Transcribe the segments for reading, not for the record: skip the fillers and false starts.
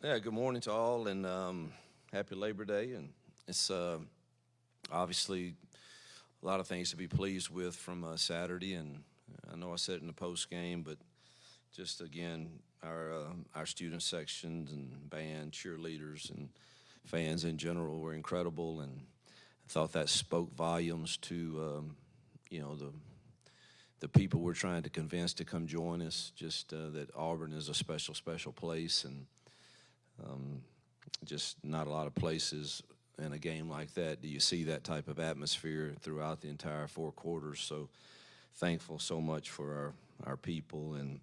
Yeah, good morning to all, and happy Labor Day. And it's obviously a lot of things to be pleased with from Saturday. And I know I said it in the post game, but just again, our student sections and band, cheerleaders, and fans in general were incredible, and I thought that spoke volumes to you know the people we're trying to convince to come join us. Just that Auburn is a special, special place, and um, just not a lot of places in a game like that do you see that type of atmosphere throughout the entire four quarters. So thankful so much for our people and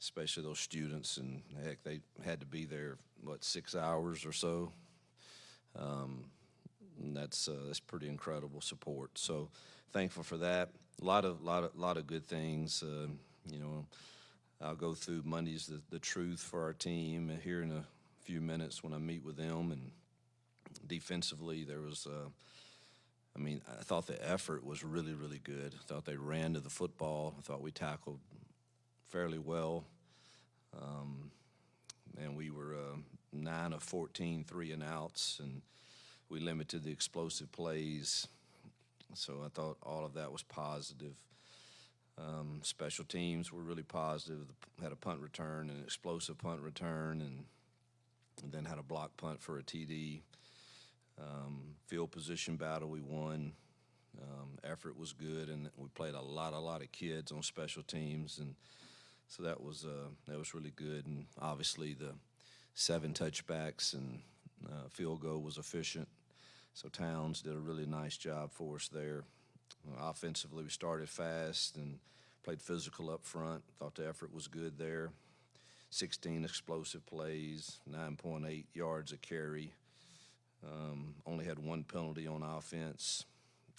especially those students. And heck, they had to be there, what, 6 hours or so. Um, and that's pretty incredible support. So thankful for that. A lot of good things. You know, I'll go through Monday's the truth for our team here in a few minutes when I meet with them. And defensively, there was, I mean, I thought the effort was really, really good. I thought they ran to the football. I thought we tackled fairly well. Um, and we were 9 of 14 3 and outs, and we limited the explosive plays. So I thought all of that was positive. Special teams were really positive. Had a punt return, an explosive punt return, and then had a block punt for a TD. Field position battle we won. Effort was good, and we played a lot of kids on special teams, and so that was really good. And obviously the 7 touchbacks and field goal was efficient. So Towns did a really nice job for us there. Offensively, we started fast and played physical up front. Thought the effort was good there. 16 explosive plays, 9.8 yards a carry. Only had one penalty on offense,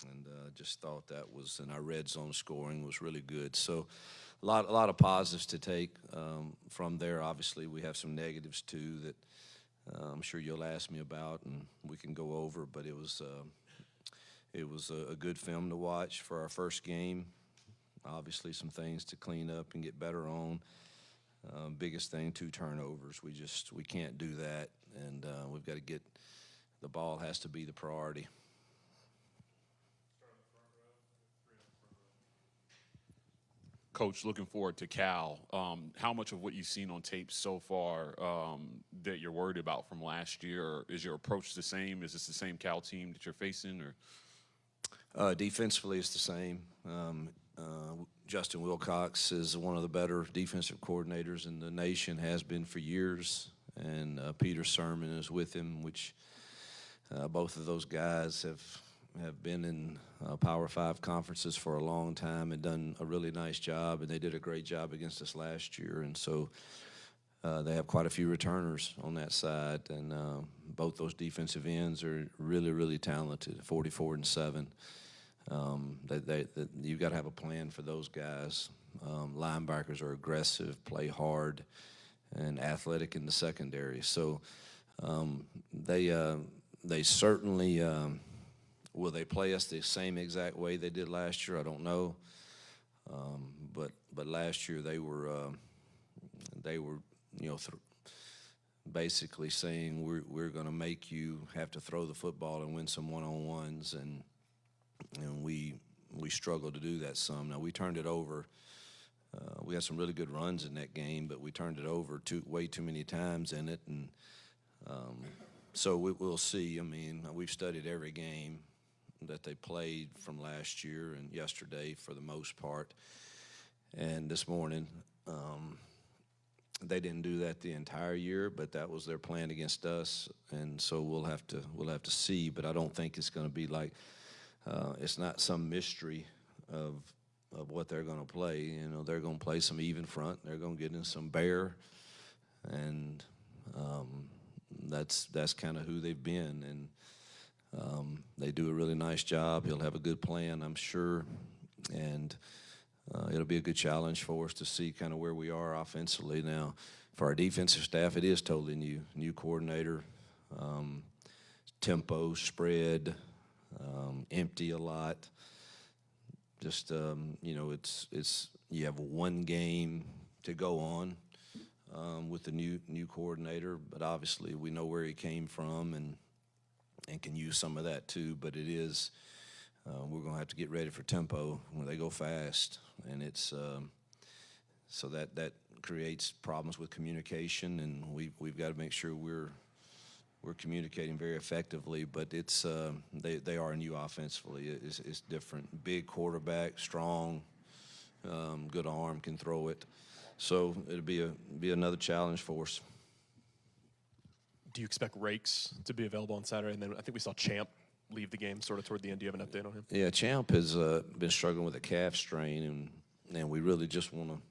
and just thought that was, and our red zone scoring was really good. So a lot of positives to take from there. Obviously, we have some negatives too that I'm sure you'll ask me about, and we can go over. But it was a good film to watch for our first game. Obviously, some things to clean up and get better on. Biggest thing, 2 turnovers. We can't do that, and we've got to get the ball has to be the priority. Coach, looking forward to Cal. How much of what you've seen on tape so far that you're worried about from last year? Or is your approach the same? Is this the same Cal team that you're facing? Or Defensively, it's the same. Justin Wilcox is one of the better defensive coordinators in the nation, has been for years, and Peter Sermon is with him, which both of those guys have been in Power Five conferences for a long time and done a really nice job, and they did a great job against us last year. And so they have quite a few returners on that side, and both those defensive ends are really, really talented. 44 and 7. You've got to have a plan for those guys. Linebackers are aggressive, play hard, and athletic in the secondary. So they certainly will they play us the same exact way they did last year. I don't know, but last year they were basically saying we're going to make you have to throw the football and win some one-on-ones, and we struggled to do that some. Now we turned it over. We had some really good runs in that game, but we turned it over way too many times in it, and so we'll see. I mean, we've studied every game that they played from last year and yesterday for the most part, and this morning. They didn't do that the entire year, but that was their plan against us, and so we'll have to see. But I don't think it's going to be like it's not some mystery of what they're going to play. They're going to play some even front. They're going to get in some bear, and that's kind of who they've been. And they do a really nice job. He'll have a good plan, I'm sure, and it'll be a good challenge for us to see kind of where we are offensively. Now, for our defensive staff, it is totally new coordinator, tempo, spread, empty a lot. Just it's you have one game to go on. with the new coordinator, but obviously we know where he came from and can use some of that too. But it is we're going to have to get ready for tempo when they go fast, and it's so that creates problems with communication, and we've got to make sure we're communicating very effectively. But it's they are new offensively. It's different. Big quarterback, strong, good arm, can throw it. So it'll be another challenge for us. Do you expect Rakes to be available on Saturday? And then I think we saw Champ leave the game sort of toward the end. Do you have an update on him? Yeah, Champ has been struggling with a calf strain, and we really just want to.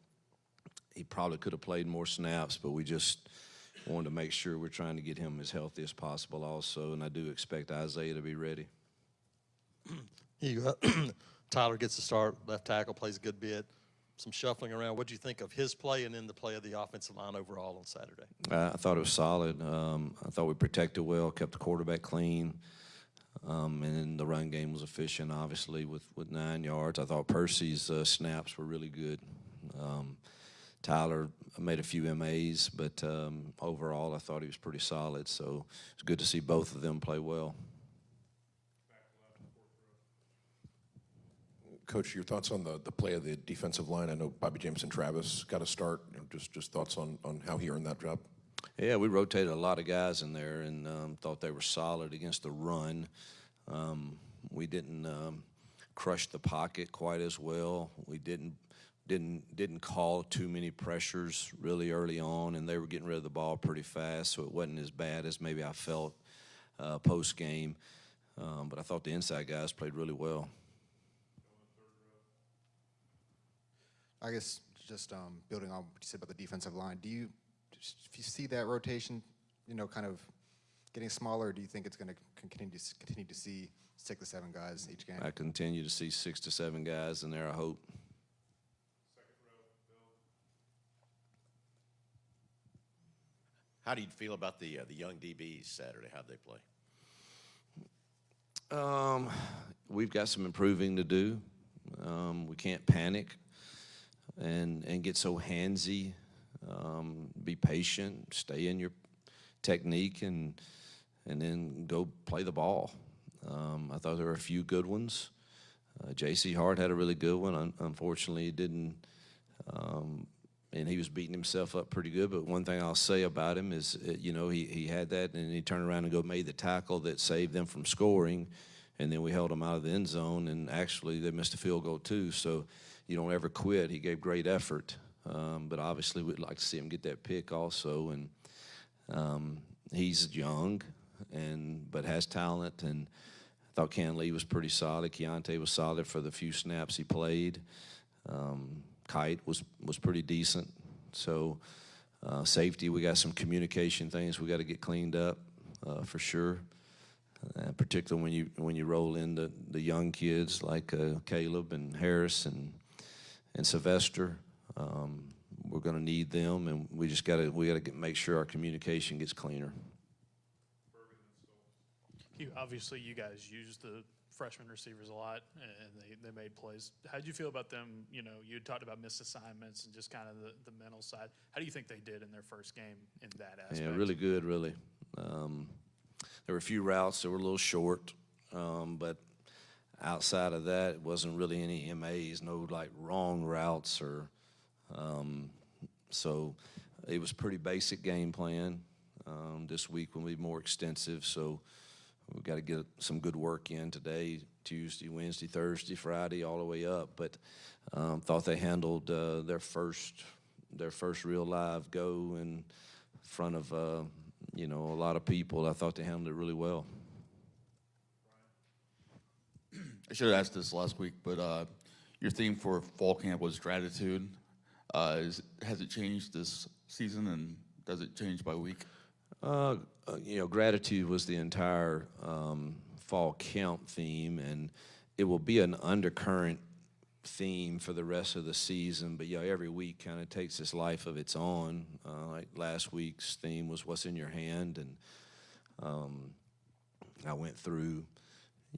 He probably could have played more snaps, but we just wanted to make sure we're trying to get him as healthy as possible also, and I do expect Isaiah to be ready. Tyler gets the start, left tackle, plays a good bit. Some shuffling around. What do you think of his play and then the play of the offensive line overall on Saturday? I thought it was solid. I thought we protected well, kept the quarterback clean, and then the run game was efficient, obviously, with 9 yards. I thought Percy's snaps were really good. Tyler made a few MAs, but overall I thought he was pretty solid. So it's good to see both of them play well. Coach, your thoughts on the play of the defensive line? I know Bobby Jameson Travis got a start. Just thoughts on how he earned that job. Yeah, we rotated a lot of guys in there and thought they were solid against the run. We didn't crush the pocket quite as well. We didn't call too many pressures really early on, and they were getting rid of the ball pretty fast, so it wasn't as bad as maybe I felt post game. But I thought the inside guys played really well. I guess just building on what you said about the defensive line, if you see that rotation, kind of getting smaller, or do you think it's going to continue to see 6 to 7 guys each game? I continue to see 6 to 7 guys in there, I hope. How do you feel about the young DBs Saturday? How'd they play? We've got some improving to do. We can't panic and get so handsy. Be patient, stay in your technique, and then go play the ball. I thought there were a few good ones. J.C. Hart had a really good one. Unfortunately, he didn't. And he was beating himself up pretty good. But one thing I'll say about him is, he had that, and he turned around and made the tackle that saved them from scoring, and then we held them out of the end zone, and actually they missed a field goal too. So you don't ever quit. He gave great effort, but obviously we'd like to see him get that pick also. And he's young, but has talent, and I thought Ken Lee was pretty solid. Keontae was solid for the few snaps he played. Kite was pretty decent. So safety, we got some communication things we got to get cleaned up for sure. Particularly when you roll in the young kids like Caleb and Harris and Sylvester, we're going to need them, and we got to make sure our communication gets cleaner. Obviously, you guys use the freshman receivers a lot, and they made plays. How did you feel about them? You had talked about missed assignments and just kind of the mental side. How do you think they did in their first game in that aspect? Yeah, really good, really. There were a few routes that were a little short, but outside of that, it wasn't really any MAs, no wrong routes or so it was pretty basic game plan. This week will be more extensive, so we've got to get some good work in today, Tuesday, Wednesday, Thursday, Friday, all the way up. But thought they handled their first real live go in front of a lot of people. I thought they handled it really well. I should have asked this last week, but your theme for fall camp was gratitude. Has it changed this season, and does it change by week? Gratitude was the entire fall camp theme, and it will be an undercurrent theme for the rest of the season. But every week kind of takes this life of its own. Like last week's theme was "What's in your hand," and I went through,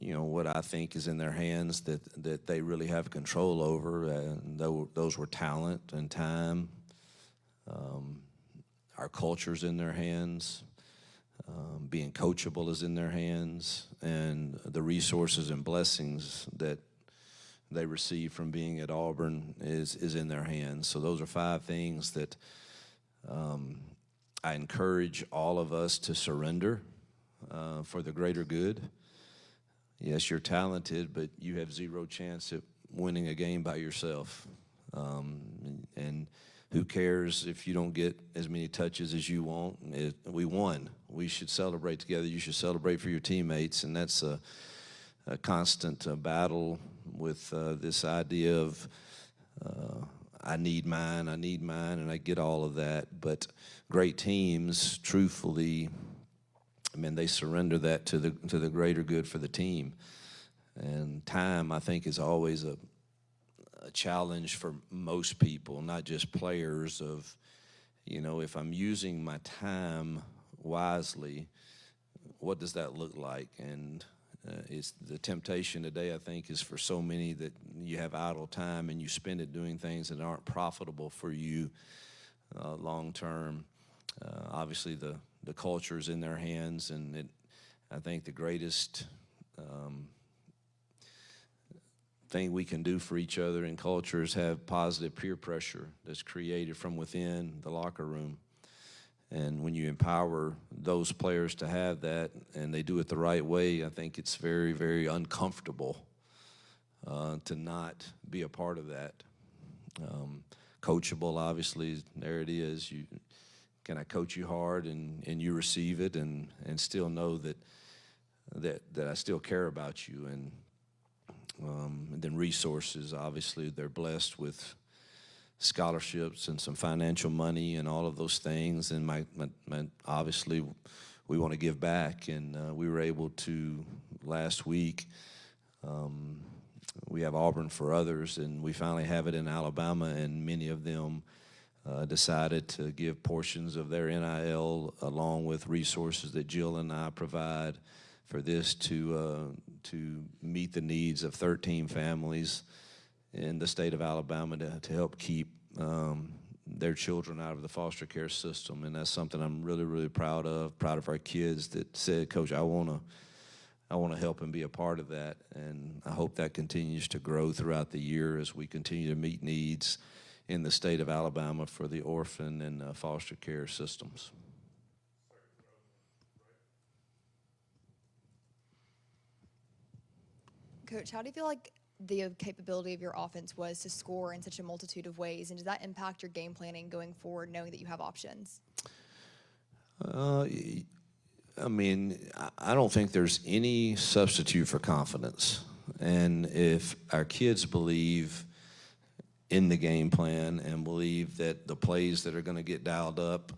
what I think is in their hands that they really have control over. And those were talent and time. our culture's in their hands. Being coachable is in their hands, and the resources and blessings that they receive from being at Auburn is in their hands. So those are 5 things that I encourage all of us to surrender for the greater good. Yes, you're talented, but you have 0 chance at winning a game by yourself. And who cares if you don't get as many touches as you want? We won. We should celebrate together. You should celebrate for your teammates, and that's a constant battle with this idea of I need mine, and I get all of that. But great teams, truthfully, I mean, they surrender that to the greater good for the team. And time, I think, is always a challenge for most people, not just players. Of, if I'm using my time wisely, what does that look like? And it's the temptation today, I think, is for so many that you have idle time and you spend it doing things that aren't profitable for you long term. Obviously, the culture is in their hands, and I think the greatest thing we can do for each other in culture is have positive peer pressure that's created from within the locker room. And when you empower those players to have that, and they do it the right way, I think it's very, very uncomfortable to not be a part of that. Coachable, obviously, there it is. Can I coach you hard and you receive it and still know that I still care about you? And then resources, obviously, they're blessed with scholarships and some financial money and all of those things. And obviously, we want to give back, and we were able to last week. We have Auburn for Others, and we finally have it in Alabama, and many of them decided to give portions of their NIL along with resources that Jill and I provide for this to meet the needs of 13 families in the state of Alabama to help keep their children out of the foster care system. And that's something I'm really, really proud of our kids that said, Coach, I want to help and be a part of that. And I hope that continues to grow throughout the year as we continue to meet needs in the state of Alabama for the orphan and foster care systems. Coach, how do you feel like the capability of your offense was to score in such a multitude of ways, and does that impact your game planning going forward, knowing that you have options? I mean, I don't think there's any substitute for confidence. And if our kids believe in the game plan and believe that the plays that are going to get dialed up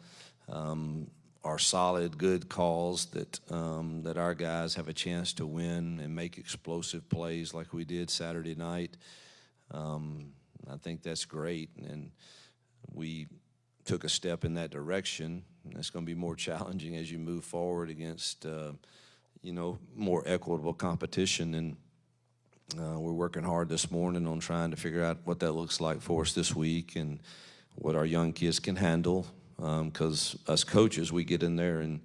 are solid, good calls, that our guys have a chance to win and make explosive plays like we did Saturday night, I think that's great. And we took a step in that direction. It's going to be more challenging as you move forward against, more equitable competition. And we're working hard this morning on trying to figure out what that looks like for us this week and what our young kids can handle. Because us coaches, we get in there and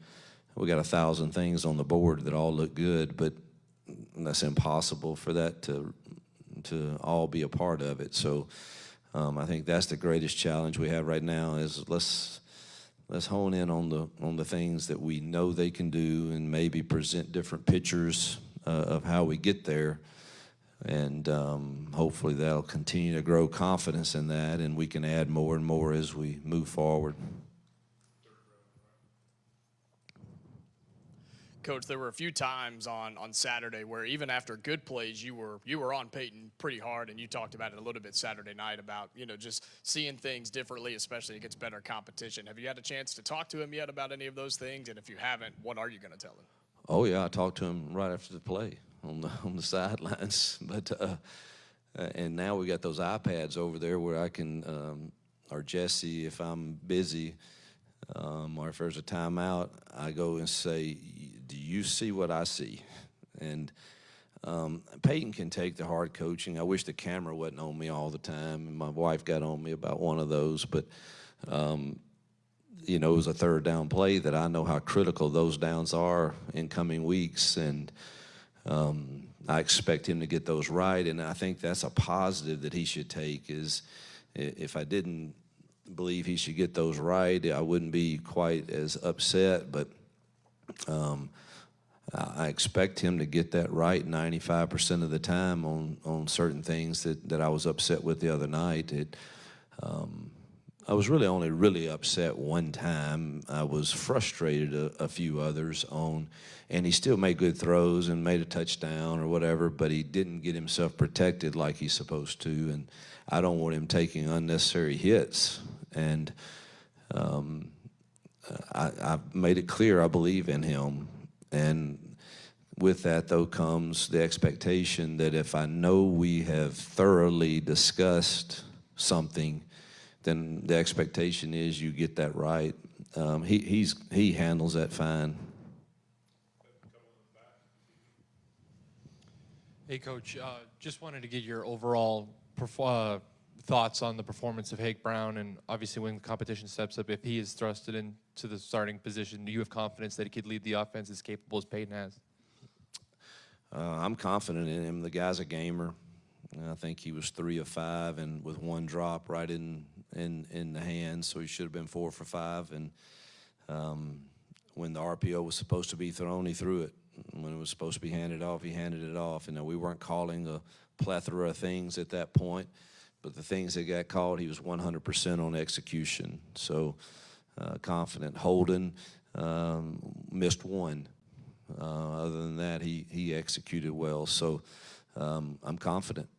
we got 1,000 things on the board that all look good, but that's impossible for that to all be a part of it. So I think that's the greatest challenge we have right now is let's hone in on the things that we know they can do and maybe present different pictures of how we get there. And hopefully that'll continue to grow confidence in that, and we can add more and more as we move forward. Coach, there were a few times on Saturday where even after good plays, you were on Peyton pretty hard, and you talked about it a little bit Saturday night about, just seeing things differently, especially against better competition. Have you had a chance to talk to him yet about any of those things? And if you haven't, what are you going to tell him? Oh, yeah, I talked to him right after the play on the sidelines. But and now we got those iPads over there where I can, or Jesse, if I'm busy or if there's a timeout, I go and say, do you see what I see? And Peyton can take the hard coaching. I wish the camera wasn't on me all the time, and my wife got on me about one of those. But it was a third down play that I know how critical those downs are in coming weeks, and I expect him to get those right, and I think that's a positive that he should take. Is if I didn't believe he should get those right, I wouldn't be quite as upset, but I expect him to get that right 95% of the time on certain things that I was upset with the other night. I was only really upset one time. I was frustrated a few others on, and he still made good throws and made a touchdown or whatever, but he didn't get himself protected like he's supposed to, and I don't want him taking unnecessary hits. And I've made it clear I believe in him, and with that, though, comes the expectation that if I know we have thoroughly discussed something, then the expectation is you get that right. He handles that fine. Hey, Coach. Just wanted to get your overall thoughts on the performance of Hake Brown, and obviously when the competition steps up, if he is thrusted into the starting position, do you have confidence that he could lead the offense as capable as Peyton has? I'm confident in him. The guy's a gamer. I think he was 3 of 5, and with one drop right in the hand, so he should have been 4 for 5. And when the RPO was supposed to be thrown, he threw it. When it was supposed to be handed off, he handed it off. We weren't calling a plethora of things at that point, but the things that got called, he was 100% on execution. So confident. Holden missed one. Other than that, he executed well. So I'm confident.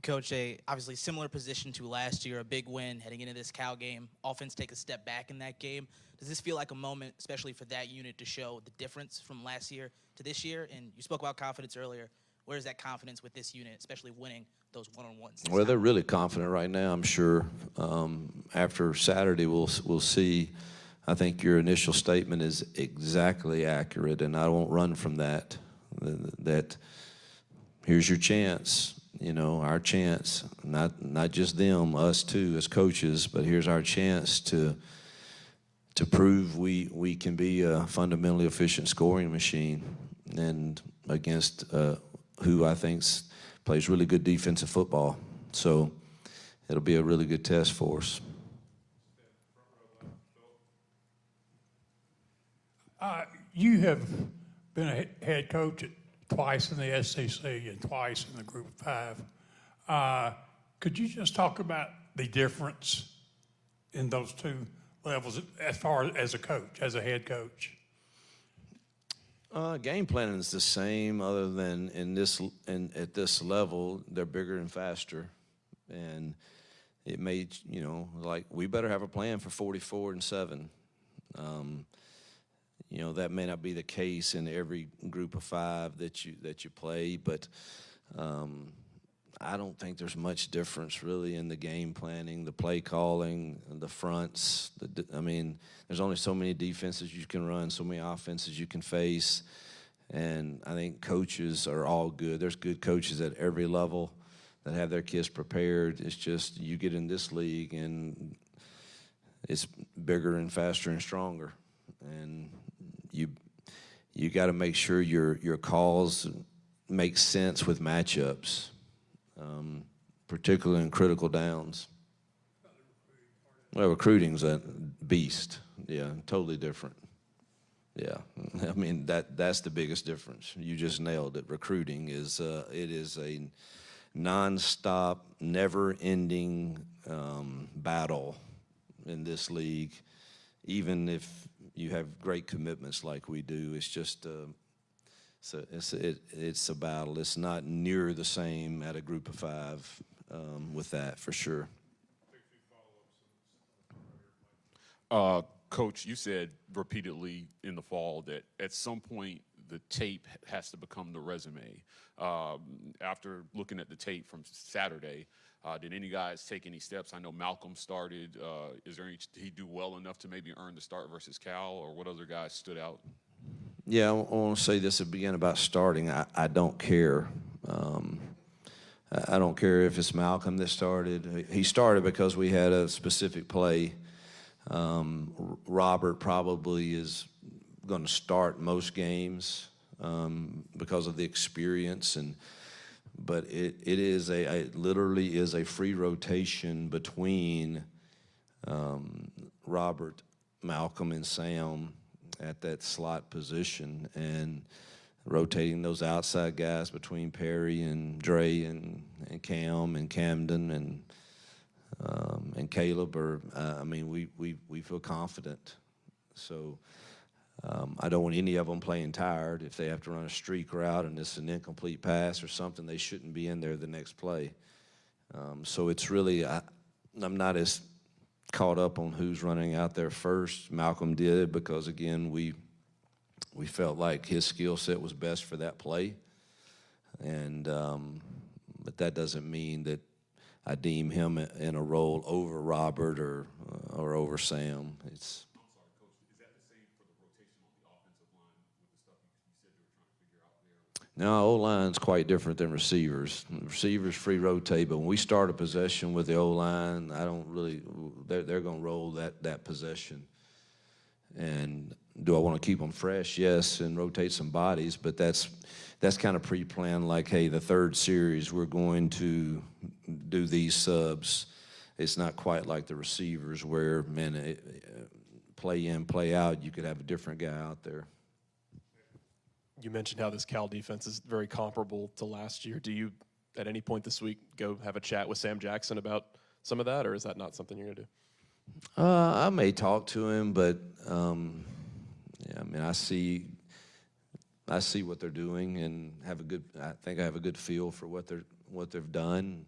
Coach, obviously similar position to last year, a big win heading into this Cal game. Offense take a step back in that game. Does this feel like a moment, especially for that unit, to show the difference from last year to this year? And you spoke about confidence earlier. Where is that confidence with this unit, especially winning those one-on-ones? Well, they're really confident right now, I'm sure. After Saturday, we'll see. I think your initial statement is exactly accurate, and I won't run from that. That here's your chance. Our chance, not just them, us too as coaches, but here's our chance to prove we can be a fundamentally efficient scoring machine, and against who I think plays really good defensive football. So it'll be a really good test for us. You have been a head coach twice in the SEC and twice in the Group of 5. Could you just talk about the difference in those two levels as far as a coach, as a head coach? Game planning is the same, other than at this level, they're bigger and faster, and it made like we better have a plan for 44-7. That may not be the case in every Group of 5 that you play, but I don't think there's much difference really in the game planning, the play calling, the fronts. There's only so many defenses you can run, so many offenses you can face, and I think coaches are all good. There's good coaches at every level that have their kids prepared. It's just you get in this league and it's bigger and faster and stronger, and you got to make sure your calls make sense with matchups, particularly in critical downs. Well, recruiting's a beast. Yeah, totally different. Yeah, that's the biggest difference. You just nailed it. Recruiting is it is a nonstop, never-ending battle in this league. Even if you have great commitments like we do, it's just it's a battle. It's not near the same at a Group of 5 with that, for sure. Coach, you said repeatedly in the fall that at some point the tape has to become the resume. After looking at the tape from Saturday, did any guys take any steps? I know Malcolm started. Did he do well enough to maybe earn the start versus Cal, or what other guys stood out? Yeah, I want to say this again about starting. I don't care. I don't care if it's Malcolm that started. He started because we had a specific play. Robert probably is going to start most games because of the experience, but it literally is a free rotation between Robert, Malcolm, and Sam at that slot position, and rotating those outside guys between Perry and Dre and Cam and Camden and Caleb. We feel confident. So I don't want any of them playing tired. If they have to run a streak route and it's an incomplete pass or something, they shouldn't be in there the next play. So it's really, I'm not as caught up on who's running out there first. Malcolm did because, again, we felt like his skill set was best for that play. And but that doesn't mean that I deem him in a role over Robert or over Sam. It's No, O-line's quite different than receivers. Receivers free rotate, but when we start a possession with the O-line, they're going to roll that possession. And do I want to keep them fresh? Yes, and rotate some bodies, but that's kind of pre-planned, like, hey, the third series, we're going to do these subs. It's not quite like the receivers where, man, play in, play out, you could have a different guy out there. You mentioned how this Cal defense is very comparable to last year. Do you, at any point this week, go have a chat with Sam Jackson about some of that, or is that not something you're going to do? I may talk to him, but I see what they're doing and I think I have a good feel for what they've done.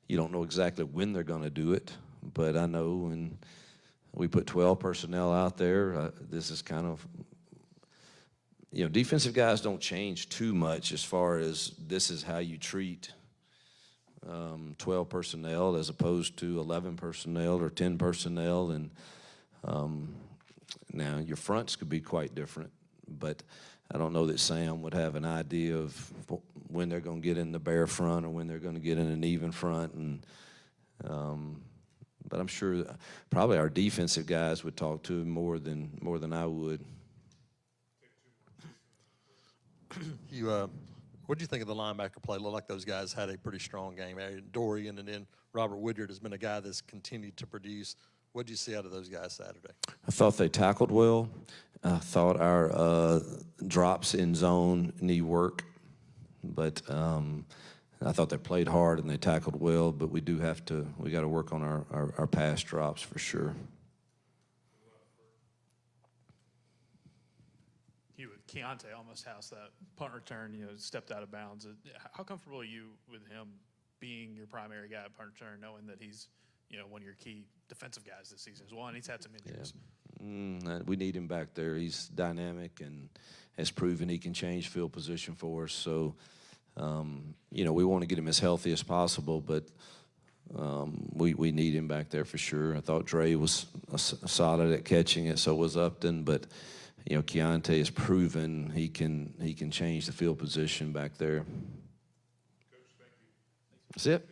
You don't know exactly when they're going to do it, but I know when we put 12 personnel out there, this is kind of, defensive guys don't change too much as far as this is how you treat 12 personnel as opposed to 11 personnel or 10 personnel. And now your fronts could be quite different, but I don't know that Sam would have an idea of when they're going to get in the bare front or when they're going to get in an even front. And but I'm sure probably our defensive guys would talk to him more than I would. What do you think of the linebacker play? Looked like those guys had a pretty strong game. Dorian and then Robert Woodyard has been a guy that's continued to produce. What did you see out of those guys Saturday? I thought they tackled well. I thought our drops in zone need work, but I thought they played hard and they tackled well. But we got to work on our pass drops for sure. Keontae almost housed that punt return, stepped out of bounds. How comfortable are you with him being your primary guy at punt return, knowing that he's, one of your key defensive guys this season as well, and he's had some injuries? Yeah. We need him back there. He's dynamic and has proven he can change field position for us. So, we want to get him as healthy as possible, but we need him back there for sure. I thought Dre was solid at catching it, so was Upton, but Keontae has proven he can change the field position back there. Coach, thank you. That's it.